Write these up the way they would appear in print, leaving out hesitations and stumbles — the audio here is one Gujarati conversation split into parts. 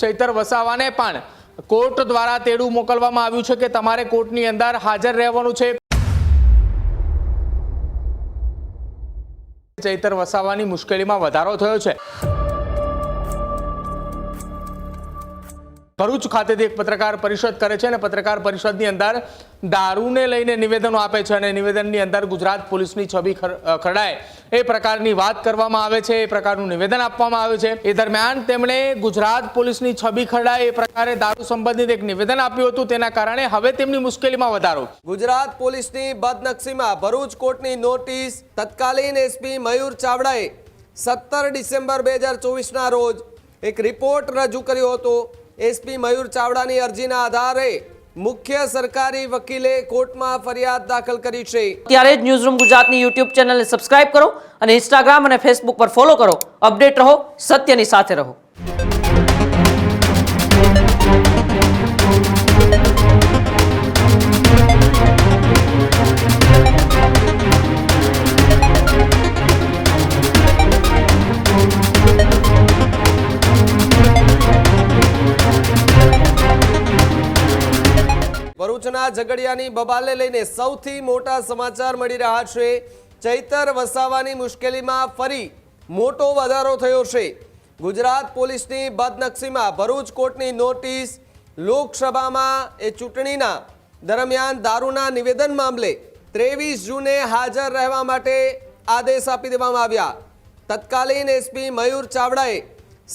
ચૈતર વસાવાને પણ કોર્ટ દ્વારા તેડું મોકલવામાં આવ્યું છે કે તમારે કોર્ટની અંદર હાજર રહેવાનું છે। ચૈતર વસાવાની મુશ્કેલીમાં વધારો થયો છે। ભરૂચ ખાતેથી એક પત્રકાર પરિષદ કરે છે અને પત્રકાર પરિષદની અંદર દારૂને લઈને નિવેદનો આપે છે અને નિવેદનની અંદર ગુજરાત પોલીસની છબી ખરડાય એ પ્રકારની વાત કરવામાં આવે છે, એ પ્રકારનું નિવેદન આપવામાં આવે છે। એ દરમિયાન તેમણે ગુજરાત પોલીસની છબી ખરડાય એ પ્રકારે દારૂ સંબંધિત એક નિવેદન આપ્યું હતું, તેના કારણે હવે તેમની મુશ્કેલીમાં વધારો। ગુજરાત પોલીસની બદનક્ષીમાં ભરૂચ કોર્ટની નોટિસ તત્કાલીન એસપી મયુર ચાવડાએ 17 ડિસેમ્બર 2024ના રોજ એક રિપોર્ટ રજૂ કર્યો હતો। એસપી મયુર ચાવડાની અરજીના આધારે મુખ્ય સરકારી વકીલે કોર્ટમાં ફરિયાદ દાખલ કરી છે। ત્યારે જ ન્યૂઝરૂમ ગુજરાતની યુટ્યુબ ચેનલને સબસ્ક્રાઇબ કરો અને ઇન્સ્ટાગ્રામ અને ફેસબુક પર ફોલો કરો। અપડેટ રહો, સત્યની સાથે રહો। ભરૂચના ઝઘડિયાની બબાલને લઈને સૌથી મોટા સમાચાર મળી રહ્યા છે। ચૈતર વસાવાની મુશ્કેલીમાં ફરી મોટો વધારો થયો છે। ગુજરાત પોલીસની બદનક્ષીમાં ભરૂચ કોર્ટની નોટિસ લોકસભામાં એ ચૂંટણીના દરમિયાન દારૂના નિવેદન મામલે 23 જૂને હાજર રહેવા માટે આદેશ આપી દેવામાં આવ્યા। તત્કાલીન એસપી મયુર ચાવડાએ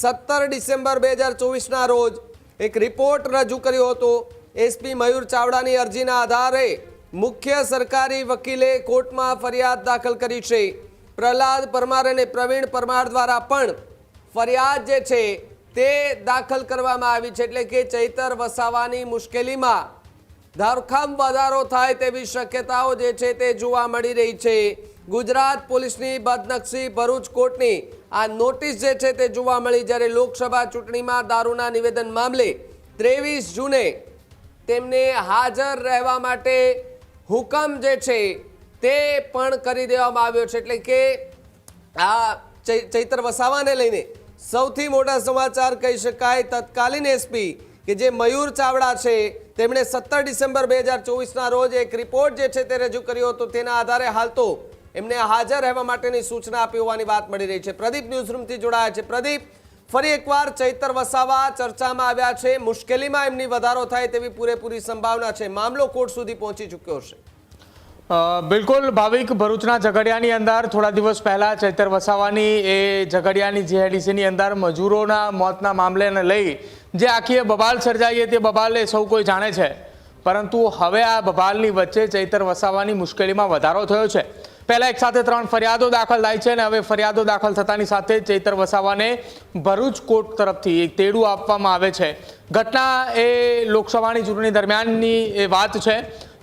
17 ડિસેમ્બર 2024ના રોજ એક રિપોર્ટ રજૂ કર્યો હતો। એસપી મયુર ચાવડાની અરજીના આધારે મુખ્ય સરકારી વકીલે કોર્ટમાં ફરિયાદ દાખલ કરી છે। પ્રહલાદ પરમાર અને પ્રવીણ પરમાર દ્વારા પણ ફરિયાદ જે છે તે દાખલ કરવામાં આવી છે। એટલે કે ચૈતર વસાવાની મુશ્કેલીમાં ધરખમ વધારો થાય તેવી શક્યતાઓ જે છે તે જોવા મળી રહી છે। ગુજરાત પોલીસની બદનક્ષી ભરૂચ કોર્ટની આ નોટિસ જે છે તે જોવા મળી, જ્યારે લોકસભા ચૂંટણીમાં દારૂના નિવેદન મામલે 23 જૂને તેમને હાજર રહેવા માટે હુકમ જે છે તે પણ કરી દેવામાં આવ્યો છે। એટલે કે આ ચૈતર વસાવાને લઈને સૌથી મોટા સમાચાર કહી શકાય। તત્કાલીન એસપી કે જે મયુર ચાવડા છે તેમણે 17 ડિસેમ્બર 2024ના રોજ એક રિપોર્ટ જે છે તે રજૂ કર્યો હતો, તેના આધારે હાલ તો એમને હાજર રહેવા માટેની સૂચના આપી હોવાની વાત મળી રહી છે। પ્રદીપ ન્યૂઝરૂમથી જોડાયા છે। પ્રદીપ, ફરી એકવાર ચૈતર વસાવા ચર્ચામાં આવ્યા છે, મુશ્કેલીમાં એમની વધારો થાય તેવી પૂરેપૂરી સંભાવના છે। મામલો કોર્ટ સુધી પહોંચી ચૂક્યો છે। બિલકુલ ભાવિક, ભરૂચના ઝઘડિયાની અંદર થોડા દિવસ પહેલા ચૈતર વસાવાની એ ઝઘડિયાની જીઆઈડીસીની અંદર મજૂરોના મોતના મામલેને લઈ જે આખી બબાલ સર્જાઈ તે બબાલ સૌ કોઈ જાણે છે, પરંતુ હવે આ બબાલની વચ્ચે ચૈતર વસાવાની મુશ્કેલીમાં વધારો થયો છે। પહેલા એક સાથે 3 ફરિયાદો દાખલ થાય છે અને હવે ફરિયાદો દાખલ થતાની સાથે ચૈતર વસાવાને ભરૂચ કોર્ટ તરફથી એક તેડું આપવામાં આવે છે। ઘટના એ લોકસભાની ચૂંટણી દરમિયાનની એ વાત છે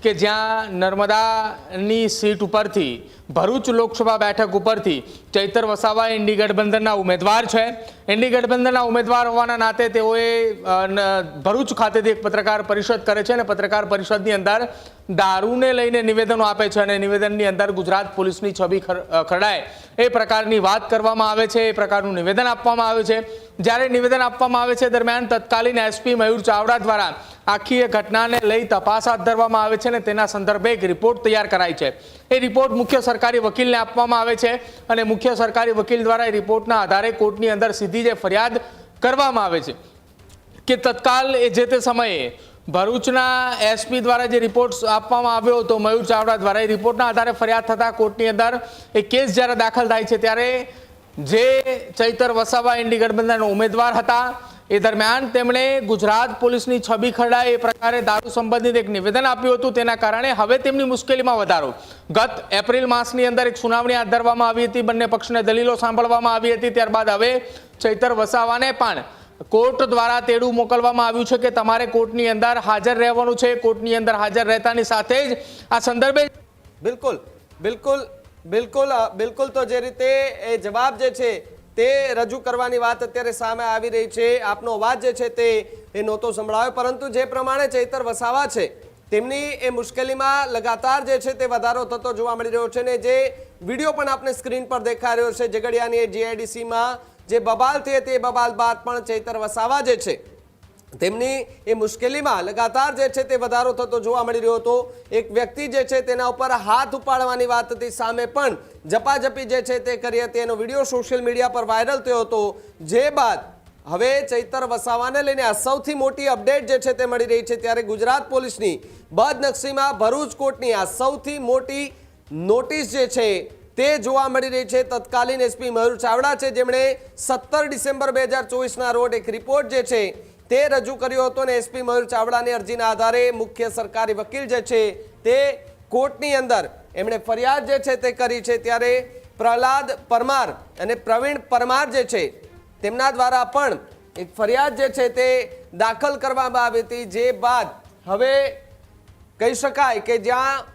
કે જ્યાં નર્મદાની સીટ ઉપરથી ભરૂચ લોકસભા બેઠક ઉપરથી ચૈતર વસાવા ઇન્ડી ગઠબંધનના ઉમેદવાર છે। ઇન્ડી ગઠબંધનના ઉમેદવાર હોવાના નાતે તેઓએ ભરૂચ ખાતેથી એક પત્રકાર પરિષદ કરે છે અને પત્રકાર પરિષદની અંદર દારૂને લઈને નિવેદનો આપે છે અને નિવેદનની અંદર ગુજરાત પોલીસની છબી ખરડાય એ પ્રકારની વાત કરવામાં આવે છે, એ પ્રકારનું નિવેદન આપવામાં આવે છે। જ્યારે નિવેદન આપવામાં આવે છે દરમિયાન તત્કાલીન એસપી મયુર ચાવડા દ્વારા આખી એ ઘટનાને લઈ તપાસ હાથ ધરવામાં આવે છે અને તેના સંદર્ભે એક રિપોર્ટ તૈયાર કરાય છે। એ રિપોર્ટ મુખ્ય સરકારી વકીલને આપવામાં આવે છે અને મુખ્ય સરકારી વકીલ દ્વારા એ રિપોર્ટના આધારે કોર્ટની અંદર સીધી જે ફરિયાદ કરવામાં આવે છે કે તત્કાલ એ જે તે સમયે ભરૂચના એસપી દ્વારા જે રિપોર્ટ આપવામાં આવ્યો હતો મયુર ચાવડા દ્વારા, એ રિપોર્ટના આધારે ફરિયાદ થતા કોર્ટની અંદર એ કેસ જ્યારે દાખલ થાય છે ત્યારે જે ચૈતર વસાવા ઇન્ડી ગઠબંધનના ઉમેદવાર હતા એ દરમિયાન તેમણે ગુજરાત પોલીસની છબી ખરડાય એ પ્રકારે દારૂ સંબંધિત એક નિવેદન આપ્યું હતું, તેના કારણે હવે તેમની મુશ્કેલીમાં વધારો। ગત એપ્રિલ માસની અંદર એક સુનાવણી હાથ ધરવામાં આવી હતી, બંને પક્ષને દલીલો સાંભળવામાં આવી હતી, ત્યારબાદ હવે ચૈતર વસાવાને પણ કોર્ટ દ્વારા તેડું મોકલવામાં આવ્યું છે કે તમારે કોર્ટની અંદર હાજર રહેવાનું છે। કોર્ટની અંદર હાજર રહેતાની સાથે જ આ સંદર્ભે બિલકુલ બિલકુલ બિલકુલ બિલકુલ તો જે રીતે એ જવાબ જે છે તે રજૂ કરવાની વાત અત્યારે સામે આવી રહી છે, આપનો અવાજ જે છે તે એ નહોતો સંભળાયો, પરંતુ જે પ્રમાણે ચૈતર વસાવા છે તેમની એ મુશ્કેલીમાં લગાતાર જે છે તે વધારો થતો જોવા મળી રહ્યો છે ને જે વિડીયો પણ આપને સ્ક્રીન પર દેખાઈ રહ્યો છે ઝઘડિયાની જીઆઈડીસીમાં જે બબાલથી હતી એ બબાલ બાદ પણ ચૈતર વસાવા જે છે તેમની એ મુશ્કેલીમાં લગાતાર જે છે તે વધારો થતો જોવા મળી રહ્યો હતો. એક વ્યક્તિ જે છે તેના ઉપર હાથ ઉપાડવાની વાત હતી, સામે પણ ઝપાઝપી જે છે તે કરી હતી. એનો વિડીયો સોશિયલ મીડિયા પર વાયરલ થયો હતો. જે બાદ હવે ચૈતર વસાવાને લઈને આ સૌથી મોટી અપડેટ જે છે તે મળી રહી છે. ત્યારે ગુજરાત પોલીસની બદનક્ષીમાં ભરૂચ કોર્ટની આ સૌથી મોટી નોટિસ જે છે તે જોવા મળી રહી છે. તત્કાલીન એસપી મયુર ચાવડા છે, જેમણે 17 ડિસેમ્બર 2024ના રોજ એક રિપોર્ટ જે છે તે રજૂ કર્યો હતો અને એસપી મયુર ચાવડાની અરજીના આધારે મુખ્ય સરકારી વકીલ જે છે તે કોર્ટની અંદર એમણે ફરિયાદ જે છે તે કરી છે. ત્યારે પ્રહલાદ પરમાર અને પ્રવીણ પરમાર જે છે તેમના દ્વારા પણ એક ફરિયાદ જે છે તે દાખલ કરવામાં આવી હતી. જે બાદ હવે કહી શકાય કે જ્યાં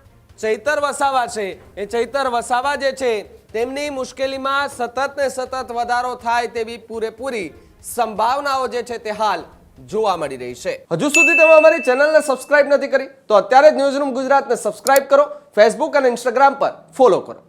ચૈતર વસાવા છે એ ચૈતર વસાવા જે છે તેમની મુશ્કેલીમાં સતત ને સતત વધારો થાય તેવી પૂરેપૂરી સંભાવનાઓ જે છે તે હાલ જોવા મળી રહી છે. હજુ સુધી તમે અમારી ચેનલને સબસ્ક્રાઇબ નથી કરી તો અત્યારે જ ન્યૂઝરૂમ ગુજરાતને સબસ્ક્રાઇબ કરો, ફેસબુક અને ઇન્સ્ટાગ્રામ પર ફોલો કરો.